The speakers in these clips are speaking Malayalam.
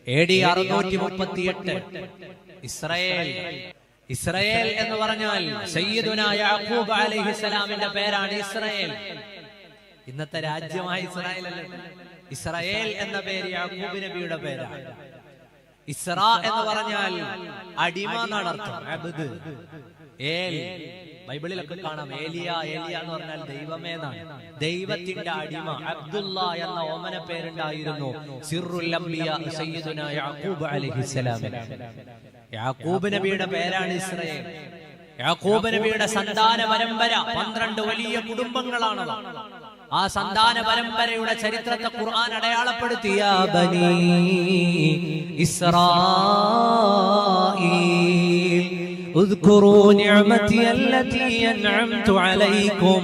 AD 638 ഇസ്രായേൽ എന്ന് പറഞ്ഞാൽ സയ്യിദുനാ യാക്കൂബ് അലൈഹിസ്സലാമിന്റെ പേരാണ് ഇസ്രായേൽ. ഇന്നത്തെ രാജ്യമായ ഇസ്രായേൽ അല്ല. ഇസ്രായേൽ എന്ന പേര് യാക്കൂബ് നബിയുടെ പേരാണ്. ഇസ്രാ എന്ന് പറഞ്ഞാൽ അടിമ എന്നാണ് അർത്ഥം. അബ്ദ്, ഏൽ, ബൈബിളിലൊക്കെ കാണാം ഏലിയ എന്ന് പറഞ്ഞാൽ ദൈവമേ എന്നാണ്. ദൈവത്തിന്റെ അടിമ അബ്ദുള്ള എന്ന ഓമന പേരുണ്ടായിരുന്നു സിർറുൽ അംബിയ സയ്യിദുനാ യാക്കൂബ് അലൈഹിസ്സലാമിന്. യാക്കൂബ് നബിയുടെ പേരാണ് ഇസ്രായേൽ. യാക്കൂബ് നബിയുടെ സന്താന പരമ്പര 12 വലിയ കുടുംബങ്ങളാണ്. ആ സന്താന പരമ്പരയുടെ ചരിത്രത്തെ ഖുർആൻ അടയാളപ്പെടുത്തിയ ബനി ഇസ്രായീൽ اذكروا نعمتي التي أنعمت عليكم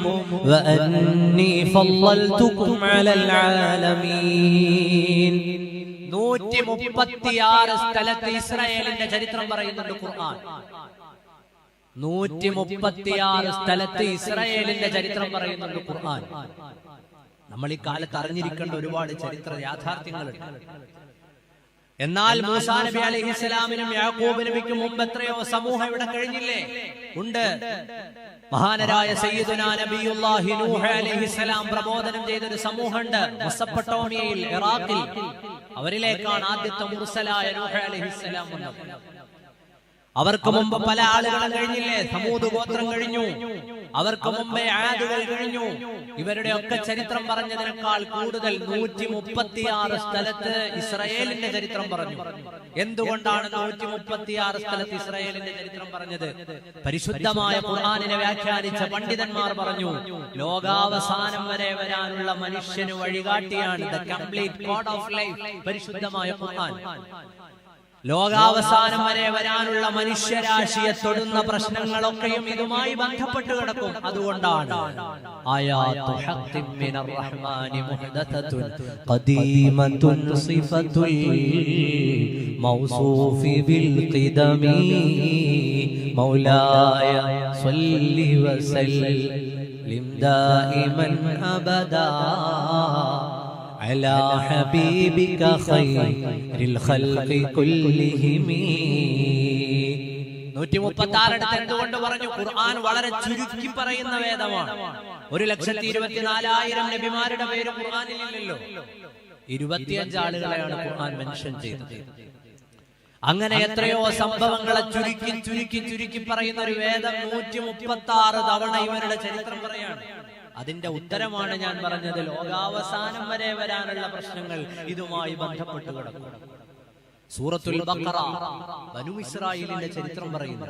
وأني فضلتكم على العالمين. 136 സ്ഥലത്ത് ഇസ്രായേലിന്റെ ചരിത്രം പറയുന്നുണ്ട് ഖുർആൻ. 136 സ്ഥലത്ത് ഇസ്രായേലിന്റെ ചരിത്രം പറയുന്നുണ്ട് ഖുർആൻ. നമ്മൾ ഈ കാലത്ത് അറിഞ്ഞിരിക്കേണ്ട ഒരുപാട് ചരിത്ര യാഥാർത്ഥ്യങ്ങളുണ്ട്. എന്നാൽ മൂസാ നബി അലൈഹിസ്സലാമിനും യാക്കൂബ് നബിക്കും മുമ്പ് എത്രയോ സമൂഹം ഇവിടെ കഴിഞ്ഞില്ലേ? ഉണ്ട്. മഹാനരായ സയ്യിദുനാ നബിയുല്ലാഹി നൂഹ് അലൈഹിസ്സലാം പ്രബോധനം ചെയ്തൊരു സമൂഹമുണ്ട് മെസൊപ്പൊട്ടേമിയയിൽ, ഇറാഖിൽ. അവരിലേക്കാണ് ആദ്യത്തെ മുർസലായ നൂഹ് അലൈഹിസ്സലാം വന്നത്. അവർക്ക് മുമ്പ് പല ആളുകളും കഴിഞ്ഞില്ലേ? സമൂദ് ഗോത്രം കഴിഞ്ഞു. അവർക്ക് മുമ്പേ ആദുകൾ കഴിഞ്ഞു. ഇവരുടെ ഒക്കെ ചരിത്രം പറഞ്ഞതിനേക്കാൾ കൂടുതൽ 136 സ്ഥലത്ത് ഇസ്രായേലിന്റെ ചരിത്രം പറഞ്ഞു. എന്തുകൊണ്ടാണ് 136 സ്ഥലത്ത് ഇസ്രായേലിന്റെ ചരിത്രം പറഞ്ഞത്? പരിശുദ്ധമായ ഖുർആനിനെ വ്യാഖ്യാനിച്ച പണ്ഡിതന്മാർ പറഞ്ഞു, ലോകാവസാനം വരെ വരാനുള്ള മനുഷ്യന് വഴികാട്ടിയാണ് the complete code of life പരിശുദ്ധമായ ഖുർആൻ. ലോകാവസാനം വരെ വരാനുള്ള മനുഷ്യരാശിയെ തൊടുന്ന പ്രശ്നങ്ങളൊക്കെയും ഇതുമായി ബന്ധപ്പെട്ട് കിടക്കും. അതുകൊണ്ടാണ് ആയാതു ഹഖ്ഖിൻ മിനർ റഹ്മാനി മുഹ്ദസത്തുൻ ഖദീമത്തുൻ സിഫത്തുൽ മൗസൂഫി ബിൽ ഖിദമി മൗലായ സ്വല്ലി വസല്ലിം ദായിമൻ അബദാ على حبيبك خير الخلق كلهم. 136 എന്തുകൊണ്ട് പറഞ്ഞു? ഖുർആൻ വളരെ ചുരുക്കി പറയുന്ന വേദമാണ്. 1,24,000 നബിമാരുടെ പേര് ഖുർആനിൽ ഇല്ലല്ലോ. 25 ആളുകളെയാണ് ഖുർആൻ മെൻഷൻ ചെയ്തത്. അങ്ങനെ എത്രയോ സംഭവങ്ങളെ ചുരുക്കി പറയുന്ന ഒരു വേദം 136 തവണ ഇവരുടെ ചരിത്രം പറയാണ്. അതിന്റെ ഉത്തരമാണ് ഞാൻ പറഞ്ഞത്. ലോകാവസാനം വരെ വരാനുള്ള പ്രശ്നങ്ങൾ ഇതുമായി ബന്ധപ്പെട്ട് കിടക്കും. സൂറത്തുൽ ബഖറ ബനൂ ഇസ്രായേലിന്റെ ചരിത്രം പറയുന്നു.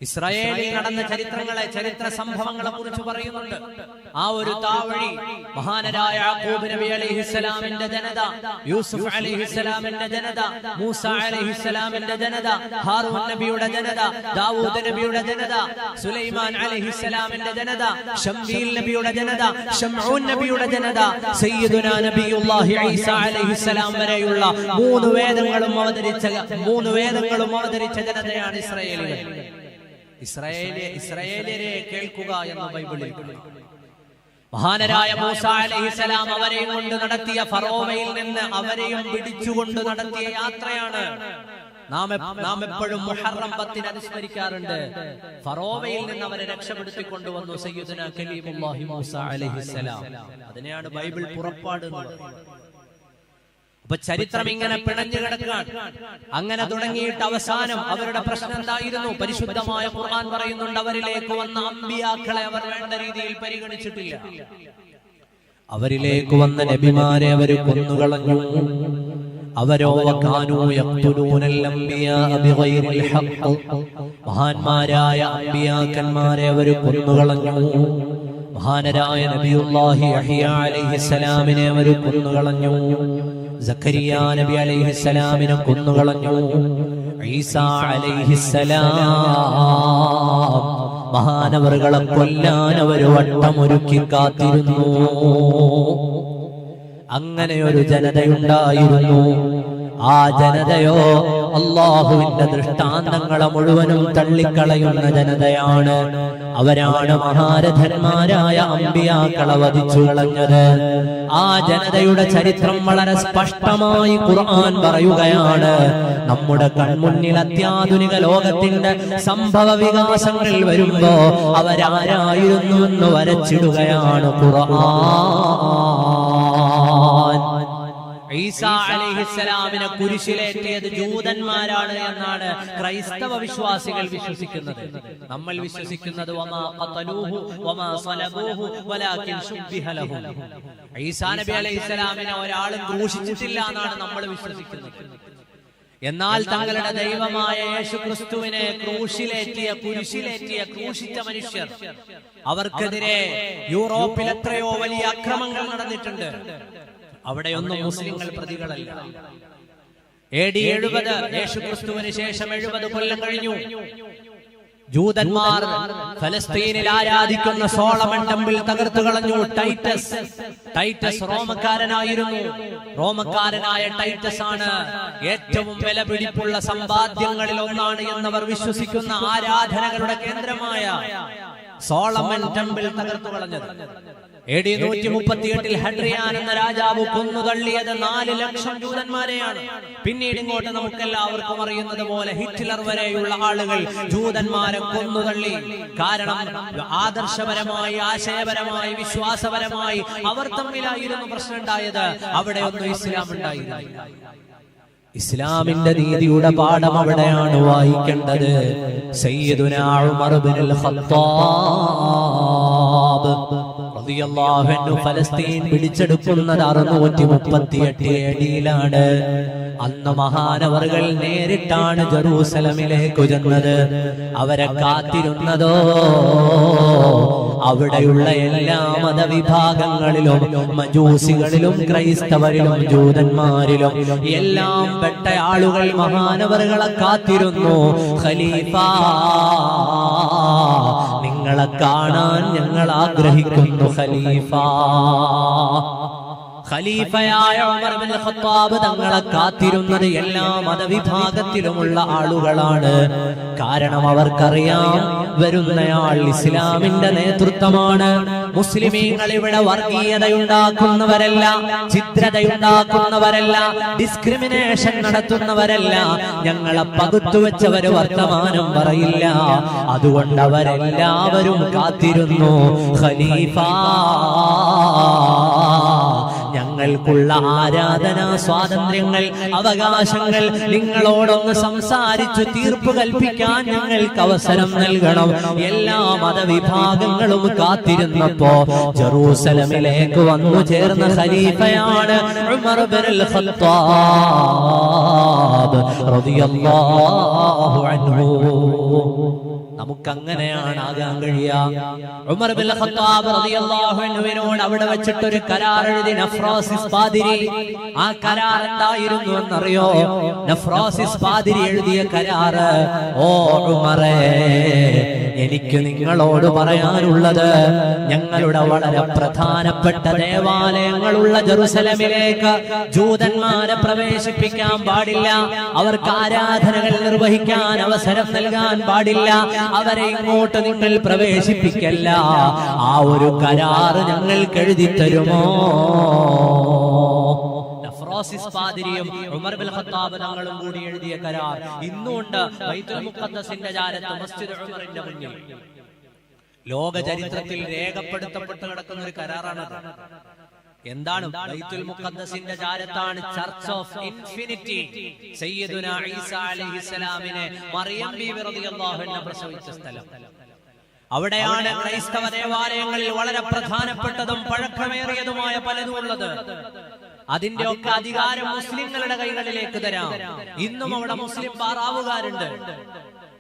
ഇസ്രായേലിൽ നടന്ന ചരിത്രങ്ങളെ, ചരിത്ര സംഭവങ്ങളെ കുറിച്ച് പറയുന്നുണ്ട്. ആ ഒരു താവഴി മഹാനരായ യാക്കൂബ് നബി അലൈഹിസ്സലാമിന്റെ ജനത, യൂസുഫ് അലൈഹിസ്സലാമിന്റെ ജനത, മൂസ അലൈഹിസ്സലാമിന്റെ ജനത, ഹാറൂൻ നബിയുടെ ജനത, ദാവൂദ് നബിയുടെ ജനത, സുലൈമാൻ അലൈഹിസ്സലാമിന്റെ ജനത, ശംവീൽ നബിയുടെ ജനത, ശംഊൻ നബിയുടെ ജനത, സയ്യിദുനാ നബിയുല്ലാഹി ഈസ അലൈഹിസ്സലാം വരെയുള്ള 3 വേദങ്ങളും അവതരിച്ച ജനതയാണ് ഇസ്രായേലികൾ. ഇസ്രായേലിയരെ കേൾക്കുക എന്ന് ബൈബിളിൽ. മഹാനരായ മൂസ അലൈഹിസ്സലാം അവരെയും കൊണ്ട് നടത്തിയ ഫറോവയിൽ നിന്ന് അവരെയും പിടിച്ചുകൊണ്ട് നടത്തിയ യാത്രയാണ് നാം എപ്പോഴും മുഹറം 10 അനുസ്മരിക്കാറുണ്ട്. ഫറോവയിൽ നിന്ന് അവരെ രക്ഷപ്പെടുത്തിക്കൊണ്ടുവന്നു സയ്യിദുനാ കലീമുല്ലാഹി മൂസ അലൈഹിസ്സലാം. അതിനെയാണ് ബൈബിൾ പുറപ്പാട് എന്ന് പറയുന്നത്. അപ്പൊ ചരിത്രം ഇങ്ങനെ പിണഞ്ഞു കിടക്കാൻ. അങ്ങനെ തുടങ്ങിയിട്ട് അവസാനം അവരുടെ പ്രശ്നം എന്തായിരുന്നു? പരിശുദ്ധമായ ഖുർആൻ പറയുന്നുണ്ട്, അവരിലേക്ക് വന്ന അമ്പിയാക്കളെ അവർ വേണ്ട രീതിയിൽ പരിഗണിച്ചിട്ടില്ല. അവരിലേക്ക് വന്ന നബിമാരെ അവർ കൊന്നുകളഞ്ഞു. അവരോ കാനൂ യഖ്തുലൂനൽ അംബിയാ ബിഗൈറിൽ ഹഖ്, മഹാന്മാരായ അമ്പിയാക്കന്മാരെ അവർ കൊന്നുകളഞ്ഞു. മഹാനരായ നബിയുല്ലാഹി യഹ്യ അലൈഹിസ്സലാമിനെ അവർ കൊന്നുകളഞ്ഞു. സക്കരിയ നബി അലൈഹിസ്സലാമിനെ കൊന്നുകളഞ്ഞു. ഈസാ അലൈഹിസ്സലാം മഹാനവറുകളെ കൊല്ലാൻ അവർ വട്ടമൊരുക്കി കാത്തിരുന്നു. അങ്ങനെ ഒരു ജനതയുണ്ടായിരുന്നു. ആ ജനതയോ അള്ളാഹുവിന്റെ ദൃഷ്ടാന്തങ്ങളെ മുഴുവനും തള്ളിക്കളയുന്ന ജനതയാണ്. അവരാണ് മഹാരഥന്മാരായ അമ്പിയാക്കളെ വധിച്ചു കളഞ്ഞത്. ആ ജനതയുടെ ചരിത്രം വളരെ സ്പഷ്ടമായി ഖുർആൻ പറയുകയാണ്. നമ്മുടെ കൺമുന്നിൽ അത്യാധുനിക ലോകത്തിന്റെ സംഭവ വികാസങ്ങൾ വരുമ്പോ അവരാരായിരുന്നു എന്ന് വരച്ചിടുകയാണ് ഖുർആൻ. ഈസാ അലൈഹിസ്സലാമിനെ കുരിശിലേറ്റിയത് ജൂതന്മാരാണ് എന്നാണ് ക്രൈസ്തവ വിശ്വാസികൾ വിശ്വസിക്കുന്നത്. നമ്മൾ വിശ്വസിക്കുന്നത് വമാ ഖതലൂഹു വമാ സലബൂഹു വലാകിൻ ശുബ്ബിഹ ലഹു. ഈസാ നബി അലൈഹിസ്സലാമിനെ ഒരാളും ക്രൂശിച്ചിട്ടില്ല എന്നാണ് നമ്മൾ വിശ്വസിക്കുന്നത്. എന്നാൽ തങ്ങളുടെ ദൈവമായ യേശുക്രിസ്തുവിനെ കുരിശിലേറ്റിയ ക്രൂശിച്ച മനുഷ്യർ, അവർക്കെതിരെ യൂറോപ്പിൽ എത്രയോ വലിയ അക്രമങ്ങൾ നടന്നിട്ടുണ്ട്. അവിടെയൊന്നും മുസ്ലിങ്ങൾ പ്രതികളല്ല. AD 70 യേശുക്രിസ്തുവിന് ശേഷം 70 കൊല്ലം കഴിഞ്ഞു. ജൂതന്മാർ ഫലസ്തീനിൽ ആരാധിക്കുന്ന സോളമൻ ടെമ്പിൾ തകർത്തു കളഞ്ഞു. ടൈറ്റസ് റോമക്കാരനായിരുന്നു. റോമക്കാരനായ ടൈറ്റസ് ആണ് ഏറ്റവും വിലപിടിപ്പുള്ള സമ്പാദ്യങ്ങളിൽ ഒന്നാണ് എന്നവർ വിശ്വസിക്കുന്ന ആരാധനകളുടെ കേന്ദ്രമായ സോളമൻ ടെമ്പിൾ തകർത്തു കളഞ്ഞത്. AD 138 ഹഡ്രിയാൻ എന്ന രാജാവ് കൊന്നുതള്ളിയത് 4 ലക്ഷം ജൂതന്മാരെയാണ്. പിന്നീട് ഇങ്ങോട്ട് നമുക്കെല്ലാവർക്കും അറിയുന്നത് പോലെ ഹിറ്റ്ലർ വരെയുള്ള ആളുകൾ ജൂതന്മാരെ കൊന്നുതള്ളി. കാരണം ആദർശപരമായി, ആശയപരമായി, വിശ്വാസപരമായി അവർ തമ്മിലായിരുന്നു പ്രശ്നം ഉണ്ടായത്. അവിടെയൊന്നും ഇസ്ലാം ഉണ്ടായിരുന്നില്ല. ഇസ്ലാമിന്റെ നീതിയുടെ പാഠം അവിടെയാണ് വായിക്കേണ്ടത്. സയ്യിദുനാ ഉമർ ഇബ്നുൽ ഖത്താബ് റളിയല്ലാഹു അൻഹു ഫലസ്തീൻ പിടിച്ചെടുക്കുന്നത് 638 AD-യിലാണ്. അന്ന് മഹാനവറുകൾ നേരിട്ടാണ് ജെറൂസലമിലേക്ക് ചെന്നത്. അവരെ കാത്തിരുന്നതോ അവിടെയുള്ള എല്ലാ മതവിഭാഗങ്ങളിലും, മജൂസികളിലും, ക്രൈസ്തവരിലും, ജൂതന്മാരിലും എല്ലാം പെട്ട ആളുകൾ മഹാനവറുകളെ കാത്തിരുന്നു. ഖലീഫ, നിങ്ങളെ കാണാൻ ഞങ്ങൾ ആഗ്രഹിക്കുന്നു ഖലീഫ. ഖലീഫയായ ഉമർ ഇബ്നുൽ ഖത്താബ് തങ്ങളെ കാത്തിരുന്നത് എല്ലാ മതവിഭാഗത്തിലുമുള്ള ആളുകളാണ്. കാരണം അവർക്കറിയാം വരുന്നയാൾ ഇസ്ലാമിന്റെ നേതൃത്വമാണ്. മുസ്ലിമീങ്ങൾ ഇവിടെ വർഗീയതയുണ്ടാക്കുന്നവരല്ല, ചിത്രതയുണ്ടാക്കുന്നവരല്ല, ഡിസ്ക്രിമിനേഷൻ നടത്തുന്നവരല്ല. ഞങ്ങളെ പകുത്തുവെച്ചവര് വർത്തമാനം പറയില്ല. അതുകൊണ്ട് അവരെല്ലാവരും കാത്തിരുന്നു. ഖലീഫ, ഞങ്ങൾക്കുള്ള ആരാധനാ സ്വാതന്ത്ര്യങ്ങൾ, അവകാശങ്ങൾ നിങ്ങളോടൊന്ന് സംസാരിച്ചു തീർപ്പ് കൽപ്പിക്കാൻ ഞങ്ങൾക്ക് അവസരം നൽകണം. എല്ലാ മതവിഭാഗങ്ങളും കാത്തിരുന്നപ്പോ ജെറൂസലമിലേക്ക് വന്നു ചേർന്ന ഖലീഫയാണ് ഉമർ ഇബ്നുൽ ഖത്താബ് റളിയല്ലാഹു അൻഹു. നമുക്കങ്ങനെയാണ് ആകാൻ കഴിയുക. ഉമർ ഇബ്നുൽ ഖത്താബ് റളിയല്ലാഹു അൻഹുവിനോട് അവിടെ വെച്ചിട്ട് ഒരു കരാർ എഴുതി നഫ്രാസിസ് പാതിരി. ആ കരാർ എന്തായിരുന്നു എന്നറിയോ? നഫ്രാസിസ് പാതിരി എഴുതിയ കരാർ, ഓ ഉമറേ, എനിക്ക് നിങ്ങളോട് പറയാനുള്ളത്, ഞങ്ങളുടെ വളരെ പ്രധാനപ്പെട്ട ദേവാലയങ്ങളുള്ള ജെറുസലമിലേക്ക് ജൂതന്മാരെ പ്രവേശിപ്പിക്കാൻ പാടില്ല. അവർക്ക് ആരാധനകൾ നിർവഹിക്കാൻ അവസരം നൽകാൻ പാടില്ല. അവരെ ഇങ്ങോട്ട് നിങ്ങൾ പ്രവേശിപ്പിക്കല്ല. ആ ഒരു കരാർ ഞങ്ങൾക്ക് എഴുതി തരുമോ? നഫ്രാസിസ് പാതിരിയും ഉമർ ഇബ്നുൽ ഖത്താബ് തങ്ങളും കൂടി എഴുതിയ കരാർ ഇന്നുണ്ട് ബൈത്തുൽ മുഖദ്ദസിന്റെ ചാരത്ത് മസ്ജിദ് ഉമറിന്റെ മുന്നിൽ. ലോക ചരിത്രത്തിൽ രേഖപ്പെടുത്തപ്പെട്ട് കിടക്കുന്ന ഒരു കരാറാണത്. എന്താണ്? ബൈത്തുൽ മുഖദ്ദസിന്റെ ചാരത്താണ് ചർച്ച് ഓഫ് ഇൻഫിനിറ്റി. സയ്യിദുനാ ഈസാ അലൈഹിസ്സലാമിനെ മറിയം ബീവി റളിയല്ലാഹു അൻഹ പ്രസവിച്ച സ്ഥലം. അവിടെയാണ് ക്രൈസ്തവ ദേവാലയങ്ങളിൽ വളരെ പ്രധാനപ്പെട്ടതും പഴക്കമേറിയതുമായ പലതും ഉള്ളത്. അതിന്റെ ഒക്കെ അധികാരം മുസ്ലിങ്ങളുടെ കൈകളിലേക്ക് തരാം. ഇന്നും അവിടെ മുസ്ലിം പാറാവുകാരുണ്ട്.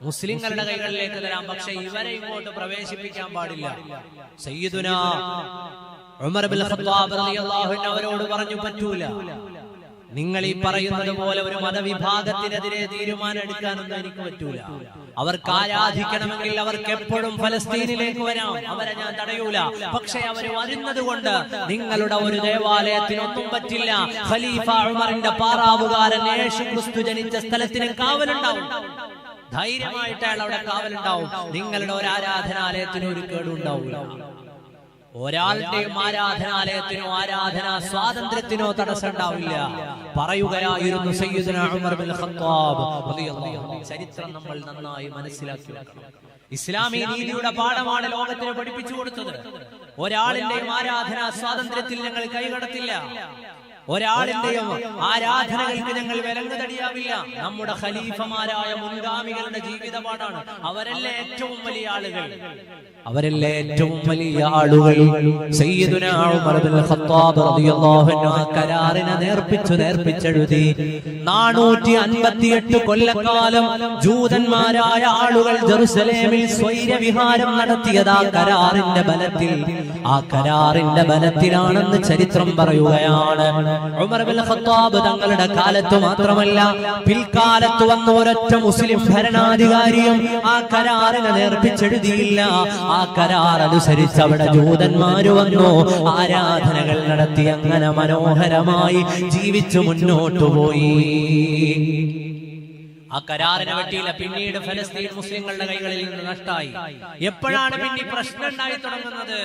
മുസ്ലിങ്ങളുടെ കൈകളിലേക്ക് തരാം. പക്ഷെ ഇവരെ ഇങ്ങോട്ട് പ്രവേശിപ്പിക്കാൻ പാടില്ല. സയ്യിദുനാ ഉമർ ഇബ്നുൽ ഖത്താബ് റളിയല്ലാഹു അൻഹു അവരോട് പറഞ്ഞു, പറ്റൂല. നിങ്ങൾ ഈ പറയുന്നത് പോലെ ഒരു മതവിഭാഗത്തിനെതിരെ തീരുമാനം എടുക്കാനൊന്നും എനിക്ക് പറ്റൂല. അവർക്ക് ആരാധിക്കണമെങ്കിൽ അവർക്ക് എപ്പോഴും ഫലസ്തീനിലേക്ക് വരാം, അവരെ ഞാൻ തടയൂല. പക്ഷെ അവർ വരുന്നത് കൊണ്ട് നിങ്ങളുടെ ഒരു ദേവാലയത്തിനൊന്നും പറ്റില്ല. ഖലീഫ ഉമറിന്റെ പാറാവുകാരൻ യേശു ക്രിസ്തു ജനിച്ച സ്ഥലത്തിന് കാവലുണ്ടാവും, ധൈര്യമായിട്ട് അയാൾ അവിടെ കാവലുണ്ടാവും. നിങ്ങളുടെ ഒരു ആരാധനാലയത്തിനും ഒരു കേടുണ്ടാവില്ല. ഒരാളുടെയും ആരാധനാലയത്തിനോ ആരാധനാ സ്വാതന്ത്ര്യത്തിനോ തടസ്സം ഉണ്ടാവില്ല. പറയുകയായിരുന്നു സയ്യിദുനാ ഉമർ ബിൻ ഖത്താബ് റളിയല്ലാഹു അൻഹു. ചരിത്രം നമ്മൾ നന്നായി മനസ്സിലാക്കി വെക്കണം. ഇസ്ലാമി നീതിയുടെ പാഠമാണ് ലോകത്തിന് പഠിപ്പിച്ചു കൊടുത്തത്. ഒരാളിന്റെയും ആരാധനാ സ്വാതന്ത്ര്യത്തിൽ ഞങ്ങൾ കൈകടത്തില്ല. ഒരാളിന്റെയും ആരാധനകൾക്ക് ഞങ്ങൾ വിലങ്ങുതടിയാവില്ല. നമ്മുടെ ഖലീഫമാരായ മുൻഗാമികളുടെ ജീവിതപാടാണ്. അവരല്ലേ ഏറ്റവും വലിയ ആളുകൾ, അവരല്ലേ ഏറ്റവും വലിയ ആളുകൾ. സയ്യിദുനാ ഉമർ ബിൻ ഖത്താബ് റളിയല്ലാഹു അൻഹു ആ കരാറിനെ നേർപ്പിച്ചെഴുതി. 458 കൊല്ലക്കാലം ജൂതന്മാരായ ആളുകൾ ജെറുസലേമിൽ സ്വൈരവിഹാരം നടത്തിയത് ആ കരാറിന്റെ ബലത്തിലാണെന്ന് ചരിത്രം പറയുകയാണ്. ഉമർ ബിൻ ഖത്താബ് തങ്ങളുടെ കാലത്ത് മാത്രമല്ല, പിൽക്കാലത്ത് വന്ന ഒരൊറ്റ മുസ്ലിം ഭരണാധികാരിയും ആ കരാറിനെ നേർപ്പിച്ചെഴുതിയില്ല. ആ കരാർ അനുസരിച്ച് അവിടെ ജൂതന്മാര് വന്നു, ആരാധനകൾ നടത്തി, അങ്ങനെ മനോഹരമായി ജീവിച്ചു മുന്നോട്ടു പോയി. ആ കരാറിനെ പറ്റിയില്ല. പിന്നീട് ഫലസ്തീൻ മുസ്ലിങ്ങളുടെ കൈകളിൽ നിന്ന് നഷ്ടമായി. എപ്പോഴാണ് പിന്നെ പ്രശ്നം ഉണ്ടായി തുടങ്ങുന്നത്?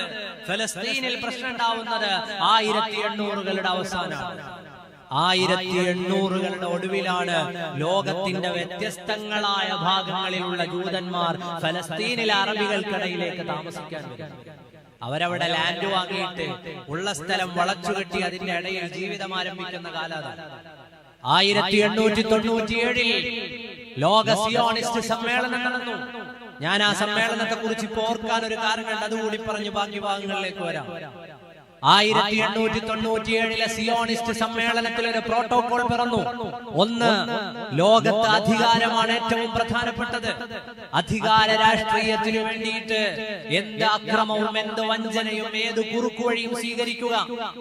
ഫലസ്തീനിൽ പ്രശ്നം ഉണ്ടാവുന്നത് 1800കളുടെ അവസാനമാണ്. 1800കളുടെ ഒടുവിലാണ് ലോകത്തിന്റെ വ്യത്യസ്തങ്ങളായ ഭാഗങ്ങളിലുള്ള ജൂതന്മാർ ഫലസ്തീനിലെ അറബികൾക്കിടയിലേക്ക് താമസിക്കാൻ വരുന്നത്. അവരവിടെ ലാൻഡ് വാങ്ങിയിട്ട് ഉള്ള സ്ഥലം വളച്ചുകെട്ടി അതിന്റെ ഇടയിൽ ജീവിതം ആരംഭിക്കുന്ന കാലമാണ്. 1897 ലോക സിയോണിസ്റ്റ് സമ്മേളനം നടന്നു. ഞാൻ ആ സമ്മേളനത്തെ കുറിച്ച് ഓർക്കാൻ ഒരു കാരണമുണ്ട്, അതുകൂടി പറഞ്ഞു ബാക്കി ഭാഗങ്ങളിലേക്ക് വരാം. 1897 സിയോണിസ്റ്റ് സമ്മേളനത്തിൽ ഒരു പ്രോട്ടോകോൾ പിറന്നു. ഒന്ന്, ലോകത്ത് അധികാരമാണ് ഏറ്റവും പ്രധാനപ്പെട്ടത്. അധികാര രാഷ്ട്രീയത്തിനു വേണ്ടിയിട്ട് എന്ത് അക്രമവും എന്ത് വഞ്ചനയും ഏത് കുറുക്കുവഴിയും സ്വീകരിക്കുക,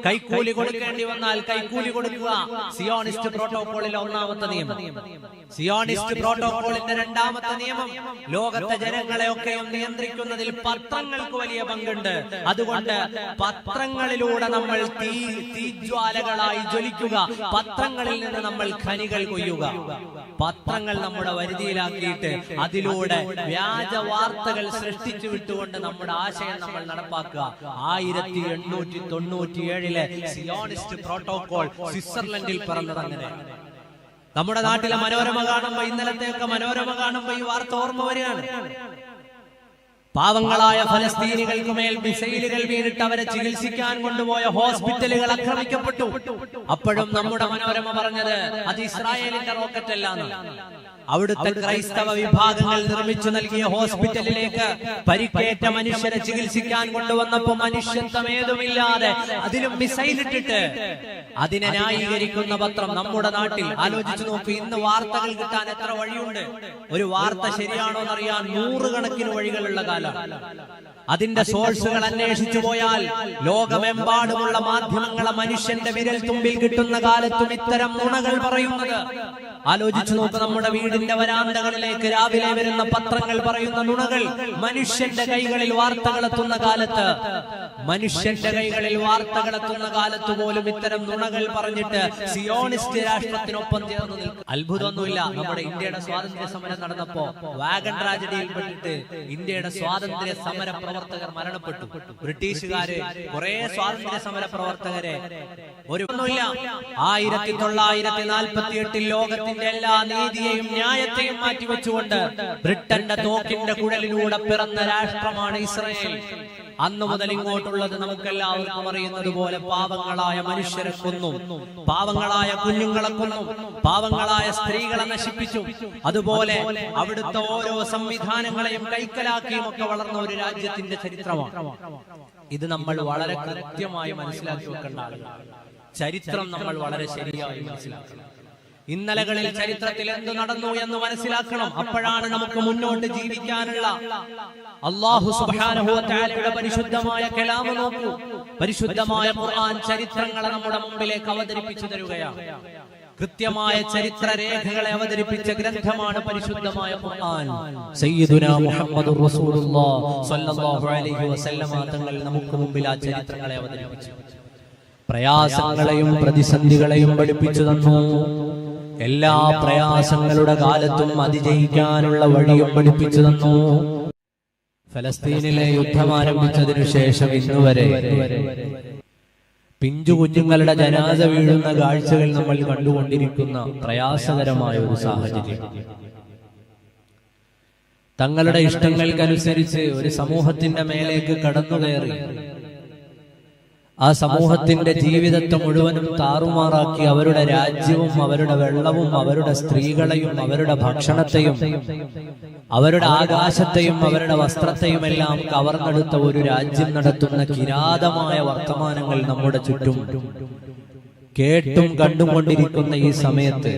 കൈക്കൂലി കൊടുക്കേണ്ടി വന്നാൽ കൈക്കൂലി കൊടുക്കുക. സിയോണിസ്റ്റ് പ്രോട്ടോകോളിലെ ഒന്നാമത്തെ നിയമം. സിയോണിസ്റ്റ് പ്രോട്ടോകോളിന്റെ രണ്ടാമത്തെ നിയമം, ലോകത്തെ ജനങ്ങളെയൊക്കെയും നിയന്ത്രിക്കുന്നതിൽ പത്രങ്ങൾക്ക് വലിയ പങ്കുണ്ട്. അതുകൊണ്ട് പത്രങ്ങളിലൂടെ നമ്മൾ തീജ്വാലകളായി ജ്വലിക്കുക, പത്രങ്ങളിൽ നിന്ന് നമ്മൾ ഖനികൾ കൊയ്യുക. പത്രങ്ങൾ നമ്മുടെ വരുതിയിലാക്കിയിട്ട് അതിലൂടെ വ്യാജ വാർത്തകൾ സൃഷ്ടിച്ചു വിട്ടുകൊണ്ട് നമ്മുടെ ആശയം നമ്മൾ നടപ്പാക്കുക. 1897 സിയോണിസ്റ്റ് പ്രോട്ടോകോൾ സ്വിറ്റ്സർലൻഡിൽ പിറന്നത് അങ്ങനെ. നമ്മുടെ നാട്ടിലെ മനോരമ കാണുമ്പോ, ഇന്നലത്തെയൊക്കെ മനോരമ കാണുമ്പോ ഈ വാർത്ത ഓർമ്മ വരികയാണ്. പാവങ്ങളായ ഫലസ്തീനികൾക്ക് മേൽ മിസൈലുകൾ വീണിട്ട് അവരെ ചികിത്സിക്കാൻ കൊണ്ടുപോയ ഹോസ്പിറ്റലുകൾ ആക്രമിക്കപ്പെട്ടു. അപ്പോഴും നമ്മുടെ മനോരമ പറഞ്ഞത് അത് ഇസ്രായേലിന്റെ റോക്കറ്റ് അല്ലാന്ന്. അവിടുത്തെ ക്രൈസ്തവ വിഭാഗങ്ങൾ നിർമ്മിച്ചു നൽകിയ ഹോസ്പിറ്റലിലേക്ക് പരിക്കേറ്റ മനുഷ്യരെ ചികിത്സിക്കാൻ കൊണ്ടുവന്നപ്പോ മനുഷ്യത്വം ഏതുമില്ലാതെ അതിലും മിസൈൽ ഇട്ടിട്ട് അതിനെ ന്യായീകരിക്കുന്ന പത്രം നമ്മുടെ നാട്ടിൽ. ആലോചിച്ചു നോക്കൂ, ഇന്ന് വാർത്തകൾ കിട്ടാൻ എത്ര വഴിയുണ്ട്. ഒരു വാർത്ത ശരിയാണോ എന്നറിയാൻ 100 കണക്കിന് വഴികളുള്ള കാലം. അതിന്റെ സോഴ്സുകൾ അന്വേഷിച്ചു പോയാൽ ലോകമെമ്പാടുമുള്ള മാധ്യമങ്ങളെ മനുഷ്യന്റെ വിരൽ തുമ്പിൽ കിട്ടുന്ന കാലത്തും ഇത്തരം നുണകൾ പറയുന്നത്. ആലോചിച്ചു നോക്ക്, നമ്മുടെ വീടിന്റെ വരാന്തകളിലേക്ക് രാവിലെ വരുന്ന പത്രങ്ങൾ പറയുന്ന നുണകൾ മനുഷ്യന്റെ കൈകളിൽ വാർത്തകളെത്തുന്ന കാലത്ത്, മനുഷ്യന്റെ കൈകളിൽ വാർത്തകളെത്തുന്ന കാലത്ത് പോലും ഇത്തരം നുണകൾ പറഞ്ഞിട്ട് സിയോണിസ്റ്റ് രാഷ്ട്രത്തിനൊപ്പം ചേർന്ന് നിൽക്കും. അത്ഭുതമൊന്നുമില്ല. നമ്മുടെ ഇന്ത്യയുടെ സ്വാതന്ത്ര്യ സമരം നടന്നപ്പോ വാഗൺ ട്രാജഡിയിൽപ്പെട്ടിട്ട് ഇന്ത്യയുടെ സ്വാതന്ത്ര്യ സമര പ്രവർത്തകർ മരണപ്പെട്ടു. ബ്രിട്ടീഷുകാര് കുറെ സ്വാതന്ത്ര്യ സമര പ്രവർത്തകരെ ഒന്നുമില്ല. 1948 ലോകത്തിന്റെ എല്ലാ നീതിയെയും ന്യായത്തെയും മാറ്റിവെച്ചുകൊണ്ട് ബ്രിട്ടന്റെ തോക്കിന്റെ കുഴലിലൂടെ പിറന്ന രാഷ്ട്രമാണ് ഇസ്രായേൽ. അന്നു മുതൽ ഇങ്ങോട്ടുള്ളത് നമുക്കെല്ലാവർക്കും അറിയുന്നത് പോലെ പാവങ്ങളായ മനുഷ്യരെ കൊന്നു, പാവങ്ങളായ കുഞ്ഞുങ്ങളെ കൊന്നു, പാവങ്ങളായ സ്ത്രീകളെ നശിപ്പിച്ചു. അതുപോലെ അവിടുത്തെ ഓരോ സംവിധാനങ്ങളെയും കൈക്കലാക്കിയും ഒക്കെ വളർന്ന ഒരു രാജ്യത്തിന്റെ ചരിത്രമാണ് ഇത്. നമ്മൾ വളരെ കൃത്യമായി മനസ്സിലാക്കി വെക്കേണ്ട ആളുകളാണ്. ചരിത്രം നമ്മൾ വളരെ ശരിയായി മനസ്സിലാക്കണം. ഇന്നലകളിൽ ചരിത്രത്തിൽ എന്ത് നടന്നു എന്ന് മനസ്സിലാക്കണം. അപ്പോഴാണ് നമുക്ക് മുന്നോട്ട് ജീവിക്കാനുള്ള. അല്ലാഹു സുബ്ഹാനഹു വ തആലയുടെ പരിശുദ്ധമായ കലാം നോക്കൂ. പരിശുദ്ധമായ ഖുർആൻ ചരിത്രങ്ങളെ നമ്മുടെ മുമ്പിലേക്ക് അവതരിപ്പിച്ചു തരുകയാണ്. കൃത്യമായ ചരിത്ര രേഖകളെ അവതരിപ്പിച്ച ഗ്രന്ഥമാണ് പരിശുദ്ധമായ ഖുർആൻ. സയ്യിദുനാ മുഹമ്മദുർ റസൂലുള്ളാഹി സ്വല്ലല്ലാഹു അലൈഹി വസല്ലമ തങ്ങൾ നമുക്ക് മുമ്പിൽ ആ ചരിത്രങ്ങളെ അവതരിപ്പിച്ചു. പ്രയാസങ്ങളെയും പ്രതിസന്ധികളെയും പഠിപ്പിച്ചു തന്നു. എല്ലാ പ്രയാസങ്ങളുടെ കാലത്തും അതിജയിക്കാനുള്ള വഴിയും പഠിപ്പിച്ചു തന്നു. ഫലസ്തീനിലെ യുദ്ധം ആരംഭിച്ചതിനു ശേഷം ഇന്നുവരെ പിഞ്ചു കുഞ്ഞുങ്ങളുടെ ജനാസ വീഴുന്ന കാഴ്ചകൾ നമ്മൾ കണ്ടുകൊണ്ടിരിക്കുന്ന പ്രയാസകരമായ ഒരു സാഹചര്യം. തങ്ങളുടെ ഇഷ്ടങ്ങൾക്കനുസരിച്ച് ഒരു സമൂഹത്തിന്റെ മേലേക്ക് കടന്നുകയറി ആ സമൂഹത്തിന്റെ ജീവിതത്തെ മുഴുവനും താറുമാറാക്കി അവരുടെ രാജ്യവും അവരുടെ വെള്ളവും അവരുടെ സ്ത്രീകളെയും അവരുടെ ഭക്ഷണത്തെയും അവരുടെ ആകാശത്തെയും അവരുടെ വസ്ത്രത്തെയും എല്ലാം കവർന്നെടുത്ത ഒരു രാജ്യം നടത്തുന്ന കിരാതമായ വർത്തമാനങ്ങൾ നമ്മുടെ ചുറ്റും കേട്ടും കണ്ടുകൊണ്ടിരിക്കുന്ന ഈ സമയത്ത്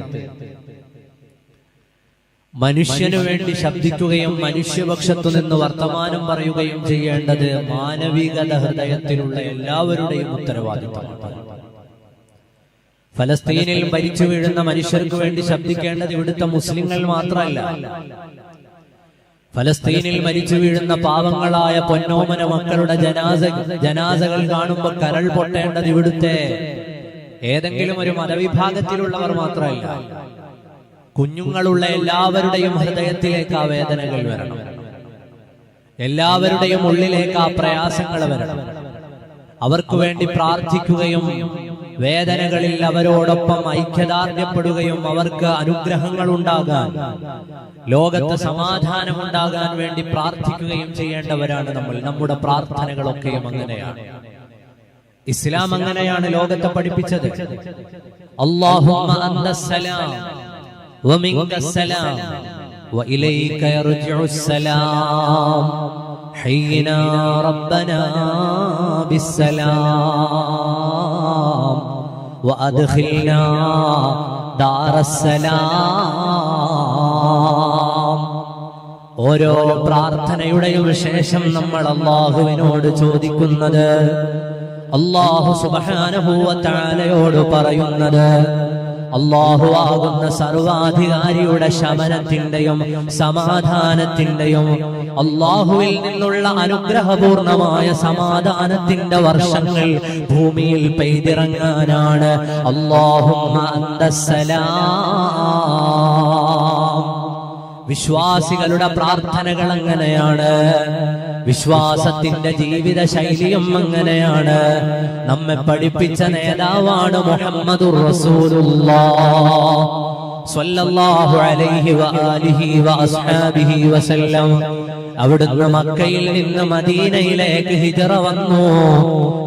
മനുഷ്യനു വേണ്ടി ശബ്ദിക്കുകയും മനുഷ്യപക്ഷത്തു നിന്ന് വർത്തമാനം പറയുകയും ചെയ്യേണ്ടത് മാനവികത ഹൃദയത്തിലുള്ള എല്ലാവരുടെയും ഉത്തരവാദിത്തമാണ്. ഫലസ്തീനിൽ മരിച്ചു വീഴുന്ന മനുഷ്യർക്ക് വേണ്ടി ശബ്ദിക്കേണ്ടത് ഇവിടുത്തെ മുസ്ലിങ്ങൾ മാത്രമല്ല. ഫലസ്തീനിൽ മരിച്ചു വീഴുന്ന പാവങ്ങളായ പൊന്നോമന മക്കളുടെ ജനാസകൾ കാണുമ്പോൾ കരൾ പൊട്ടേണ്ടത് ഇവിടുത്തെ ഏതെങ്കിലും ഒരു മതവിഭാഗത്തിലുള്ളവർ മാത്രമല്ല. കുഞ്ഞുങ്ങളുള്ള എല്ലാവരുടെയും ഹൃദയത്തിലേക്ക് ആ വേദനകൾ വരണം. എല്ലാവരുടെയും ഉള്ളിലേക്ക് ആ പ്രയാസങ്ങൾ വരണം. അവർക്ക് വേണ്ടി പ്രാർത്ഥിക്കുകയും വേദനകളിൽ അവരോടൊപ്പം ഐക്യദാർഢ്യപ്പെടുകയും അവർക്ക് അനുഗ്രഹങ്ങൾ ഉണ്ടാകാൻ, ലോകത്ത് സമാധാനമുണ്ടാകാൻ വേണ്ടി പ്രാർത്ഥിക്കുകയും ചെയ്യേണ്ടവരാണ് നമ്മൾ. നമ്മുടെ പ്രാർത്ഥനകളൊക്കെയും അങ്ങനെയാണ്. ഇസ്ലാം അങ്ങനെയാണ് ലോകത്തെ പഠിപ്പിച്ചത്. അല്ലാഹുമ്മ അന്തസ്സലാം ومنك السلام وإليك يرجع السلام حينا ربنا بالسلام وأدخلنا دار السلام. ഓരോ പ്രാർത്ഥനയുടെയും ശേഷം നമ്മൾ അല്ലാഹുവിനോട് ചോദിക്കുന്നത്, അല്ലാഹു സുബ്ഹാനഹു വ തആലയോട് പറയുന്നത്, അല്ലാഹു ആകുന്ന സർവാധികാരിയുടെ ശമനത്തിന്റെയും സമാധാനത്തിന്റെയും അല്ലാഹുവിൽ നിന്നുള്ള അനുഗ്രഹപൂർണമായ സമാധാനത്തിന്റെ വർഷങ്ങൾ ഭൂമിയിൽ പെയ്തിറങ്ങാനാണ്. അല്ലാഹുമ്മ അന്തസ്സലാം. വിശ്വാസികളുടെ പ്രാർത്ഥനകൾ അങ്ങനെയാണ്. വിശ്വാസത്തിന്റെ ജീവിത ശൈലിയും അങ്ങനെയാണ്. നമ്മെ പഠിപ്പിച്ച നേതാവാണ് മുഹമ്മദുർ റസൂലുള്ളാഹി സ്വല്ലല്ലാഹു അലൈഹി വആലിഹി വഅസ്ഹാബിഹി വസല്ലം. അവിടുന്ന് മക്കയിൽ നിന്ന് മദീനയിലേക്ക് ഹിജറ വന്നു.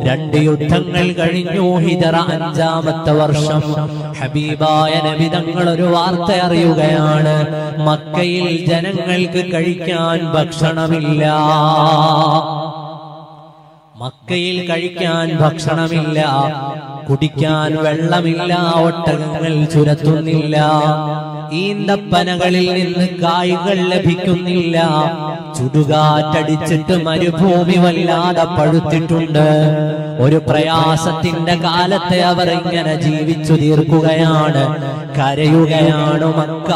2 യുദ്ധങ്ങൾ കഴിഞ്ഞു. ഹിജറ 5-ാമത്തെ വർഷം ഹബീബായ നബി തങ്ങൾ ഒരു വാർത്ത അറിയുകയാണ്. മക്കയിൽ ജനങ്ങൾക്ക് കഴിക്കാൻ ഭക്ഷണമില്ല. മക്കയിൽ കഴിക്കാൻ ഭക്ഷണമില്ല, കുടിക്കാൻ വെള്ളമില്ല, ഒട്ടകങ്ങൾ ചുരത്തുന്നില്ല, ഈന്തപ്പനകളിൽ നിന്ന് കായ്കൾ ലഭിക്കുന്നില്ല. ചുടുകാറ്റടിച്ചിട്ട് മരുഭൂമി വല്ലാതെ പഴുത്തിട്ടുണ്ട്. ഒരു പ്രയാസത്തിന്റെ കാലത്തെ അവർ ഇങ്ങനെ ജീവിച്ചു തീർക്കുകയാണ്. കരയുകയാണ് മക്ക,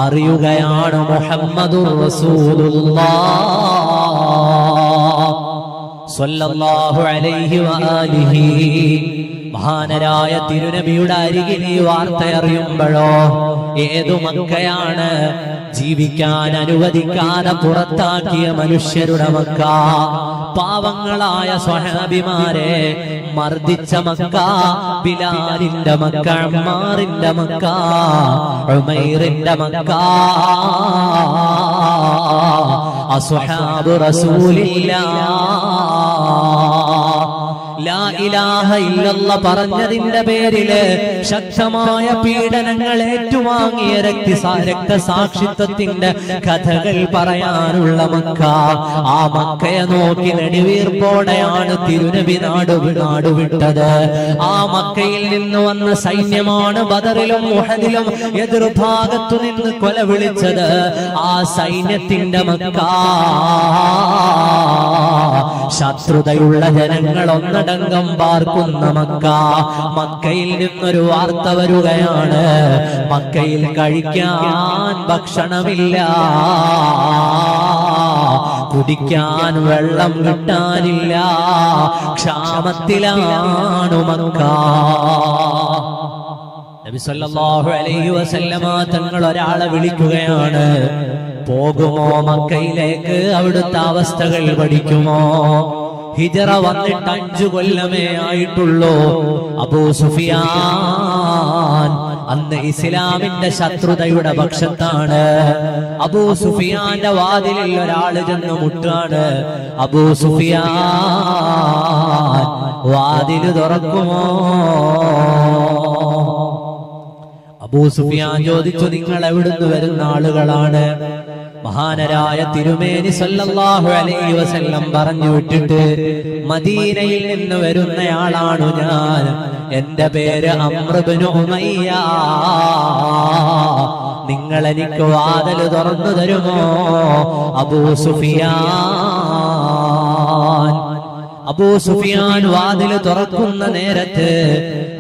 അറിയുകയാണ് മുഹമ്മദുർ റസൂലുള്ളാഹി സ്വല്ലല്ലാഹു അലൈഹി വആലിഹി. മഹാനരായ തിരുനബിയുടെ അരികിൽ ഈ വാർത്ത അറിയുമ്പോഴോ ഏതു മക്കയാണ്? ജീവിക്കാൻ അനുവദിക്കാതെ പുറത്താക്കിയ മനുഷ്യരുടെ മക്ക, പാവങ്ങളായ സ്വഹാബിമാരെ മർദിച്ച മക്ക, ബിലാലിന്റെ മക്ക, അമ്മാറിന്റെ മക്ക, ഉമൈറിന്റെ മക്ക, അസ്ഹാബു റസൂലില്ലാഹ് ലാ ഇലാഹ ഇല്ലല്ലാഹ് പറഞ്ഞതിന്റെ പേരില് ശക്തമായ പീഡനങ്ങൾ ഏറ്റുവാങ്ങിയ രക്തസാക്ഷിത്വത്തിന്റെ കഥകൾ പറയാനുള്ള മക്ക. ആ മക്കയെ നോക്കി നെടുവീർപ്പോടെയാണ് തിരുനബി നാടുവിട്ടത്. ആ മക്കയിൽ നിന്ന് വന്ന സൈന്യമാണ് ബദറിലും ഉഹദിലും എതിർഭാഗത്തു നിന്ന് കൊല വിളിച്ചത്. ആ സൈന്യത്തിന്റെ മക്ക ശത്രുതയുള്ള ജനങ്ങൾ ഒന്നടങ്കം പാർക്കുന്ന മക്ക. മക്കയിൽ നിന്നൊരു വാർത്ത വരുകയാണ്, മക്കയിൽ കഴിക്കാൻ ഭക്ഷണമില്ല, കുടിക്കാൻ വെള്ളം കിട്ടാനില്ല, ക്ഷാമത്തിലാണ് മക്ക. നബി സല്ലല്ലാഹു അലൈഹി വസല്ലമ തങ്ങൾ ഒരാളെ വിളിക്കുകയാണ്, പോകുമോ മക്കയിലേക്ക്, അവിടുത്തെ അവസ്ഥകൾ പഠിക്കുമോ? ഹിജറ വന്നിട്ട് 5 കൊല്ലമേ ആയിട്ടുള്ളൂ. അബൂ സുഫിയാൻ അന്ന് ഇസ്ലാമിന്റെ ശത്രുതയുടെ പക്ഷത്താണ്. അബൂ സുഫിയാന്റെ വാതിലിൽ ഒരാൾ ചെന്ന് മുട്ടാണ്. അബൂ സുഫിയാൻ വാതിൽ തുറക്കുമോ? അബൂ സുഫിയാൻ ചോദിച്ചു, നിങ്ങൾ എവിടുന്ന് വരുന്ന ആളുകളാണ്? മഹാനരായ തിരുമേനി സല്ലല്ലാഹു അലൈഹി വസല്ലം പറഞ്ഞു വിട്ടിട്ട്, മദീനയിൽ നിന്ന് വരുന്നയാളാണു ഞാൻ, എന്റെ പേര് അംർ ഇബ്നു ഉമയ്യ, നിങ്ങൾ എനിക്ക് വാതിൽ തുറന്നു തരുമോ? അബൂ സുഫിയാൻ വാതിൽ തുറക്കുന്ന നേരത്ത്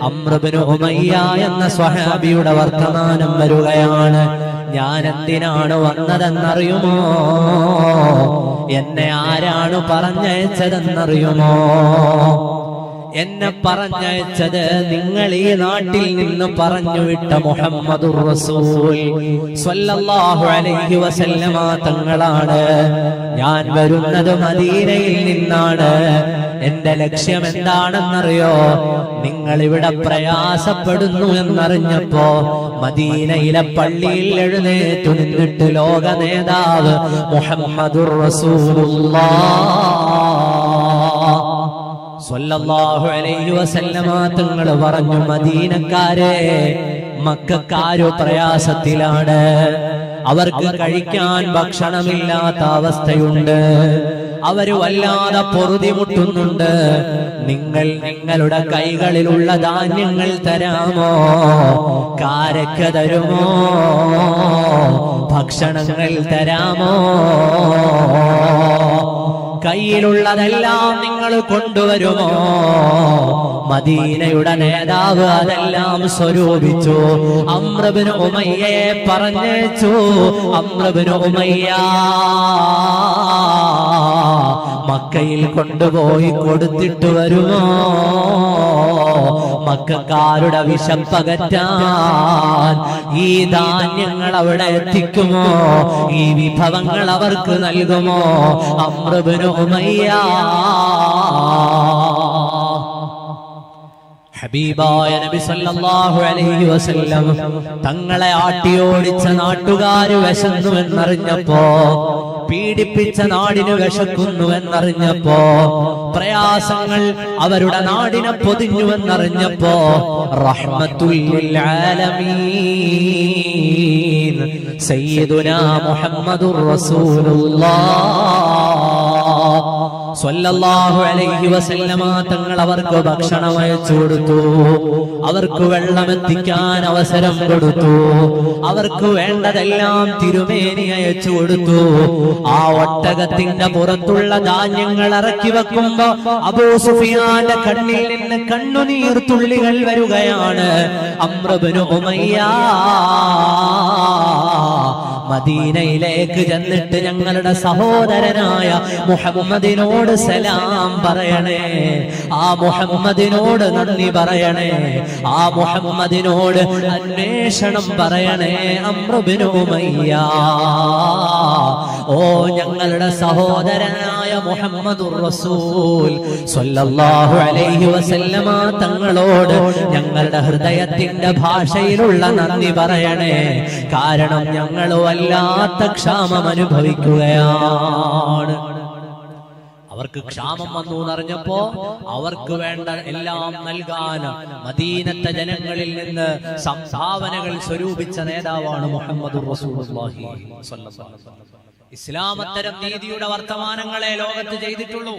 അംർ ഇബ്നു ഉമയ്യ എന്ന സ്വഹാബിയുടെ വർത്തമാനം വരികയാണ്. ഞാൻ എന്തിനാണ് വന്നതെന്നറിയുമോ? എന്നെ ആരാണ് പറഞ്ഞയച്ചതെന്നറിയുമോ? എന്നെ പറഞ്ഞയച്ചത് നിങ്ങൾ ഈ നാട്ടിൽ നിന്ന് പറഞ്ഞു വിട്ട മുഹമ്മദുർ റസൂൽ സ്വല്ലല്ലാഹു അലൈഹി വസല്ലമ തങ്ങളാണ്. ഞാൻ വരുന്നത് മദീനയിൽ നിന്നാണ്. എന്റെ ലക്ഷ്യം എന്താണെന്നറിയോ? നിങ്ങൾ ഇവിടെ പ്രയാസപ്പെടുന്നു എന്നറിഞ്ഞപ്പോ മദീനയിലെ പള്ളിയിൽ എഴുന്നേറ്റു നിന്നിട്ട് ലോക നേതാവ് മുഹമ്മദുർ റസൂലുള്ളാഹ് സ്വല്ലല്ലാഹു അലൈഹി വസല്ലമ തങ്ങൾ പറഞ്ഞു, മദീനക്കാരെ, മക്കക്കാരോ പ്രയാസത്തിലാണ്, അവർക്ക് കഴിക്കാൻ ഭക്ഷണമില്ലാത്ത അവസ്ഥയുണ്ട്, അവര് വല്ലാതെ പൊറുതിമുട്ടുന്നുണ്ട്. നിങ്ങൾ നിങ്ങളുടെ കൈകളിലുള്ള ധാന്യങ്ങൾ തരാമോ? കാരക്ക തരുമോ? ഭക്ഷണങ്ങൾ തരാമോ? കയ്യിലുള്ളതെല്ലാം നിങ്ങൾ കൊണ്ടുവരുമോ? മദീനയുടെ നേതാവ് അതെല്ലാം സ്വരൂപിച്ചു. അംർ ഇബ്നു ഉമയ്യയെ പറഞ്ഞയച്ചു. അംർ ഇബ്നു ഉമയ്യ മക്കയിൽ കൊണ്ടുപോയി കൊടുത്തിട്ട് വരുമോ? മക്കക്കാരുടെ വിശപ്പകറ്റാൻ ഈ ധാന്യങ്ങൾ അവിടെ എത്തിക്കുമോ? ഈ വിഭവങ്ങൾ അവർക്ക് നൽകുമോ? അംർ ഇബ്നു ഉമയ്യ ഹബീബായ നബി സല്ലല്ലാഹു അലൈഹി വസല്ലം തങ്ങളെ ആട്ടിയോടിച്ച നാട്ടുകാര് വിശന്നുവെന്നറിഞ്ഞപ്പോ, പീഡിപ്പിച്ച നാടിന് വിശക്കുന്നുവെന്നറിഞ്ഞപ്പോ, പ്രയാസങ്ങൾ അവരുടെ നാടിനെ പൊതിഞ്ഞുവെന്നറിഞ്ഞപ്പോ, റഹ്മത്തുൽ ലിൽ ആലമീൻ സയ്യിദുനാ മുഹമ്മദുർ റസൂലുള്ളാഹ് സ്വല്ലല്ലാഹു അലൈഹി വസല്ലമ തങ്ങൾ അവർക്ക് ഭക്ഷണം അയച്ചു കൊടുത്തു, അവർക്ക് വെള്ളം എത്തിക്കാൻ അവസരം കൊടുത്തു, അവർക്ക് വേണ്ടതെല്ലാം തിരുമേനി അയച്ചു കൊടുത്തു. ആ ഒട്ടകത്തിന്റെ പുറത്തുള്ള ധാന്യങ്ങൾ ഇറക്കി വെക്കുമ്പോ അബൂ സുഫിയാന്റെ കണ്ണിൽ നിന്ന് കണ്ണുനീർ തുള്ളികൾ വരികയാണ്. അംർ ഇബ്നു ഉമയ്യ മദീനയിലേക്ക് ചെന്നിട്ട് ഞങ്ങളുടെ സഹോദരനായ മുഹമ്മദിനോട് സലാം പറയണേ, ആ മുഹമ്മദിനോട് നന്ദി പറയണേ, ആ മുഹമ്മദിനോട് അന്വേഷണം പറയണേ. അംർ ഇബ്നു ഉമയ്യ, ഓ ഞങ്ങളുടെ സഹോദരനായ മുഹമ്മദുർ റസൂൽ സ്വല്ലല്ലാഹു അലൈഹി വസല്ലമ തങ്ങളോട് ഞങ്ങളുടെ ഹൃദയത്തിന്റെ ഭാഷയിലുള്ള നന്ദി പറയണേ. കാരണം ഞങ്ങൾ വല്ലാത്ത ക്ഷാമം അനുഭവിക്കുകയാണ്. അവർക്ക് ക്ഷാമം വന്നു എന്നറിഞ്ഞപ്പോ അവർക്ക് വേണ്ട എല്ലാം നൽകാൻ മദീനത്തെ ജനങ്ങളിൽ നിന്ന് സംഭാവനകൾ സ്വരൂപിച്ച നേതാവാണ് മുഹമ്മദുർ റസൂലുള്ളാഹി സ്വല്ലല്ലാഹു അലൈഹി വസല്ലം. ഇസ്ലാം അത്തരം നീതിയുടെ വർത്തമാനങ്ങളെ ലോകത്ത് ചെയ്തിട്ടുള്ളൂ.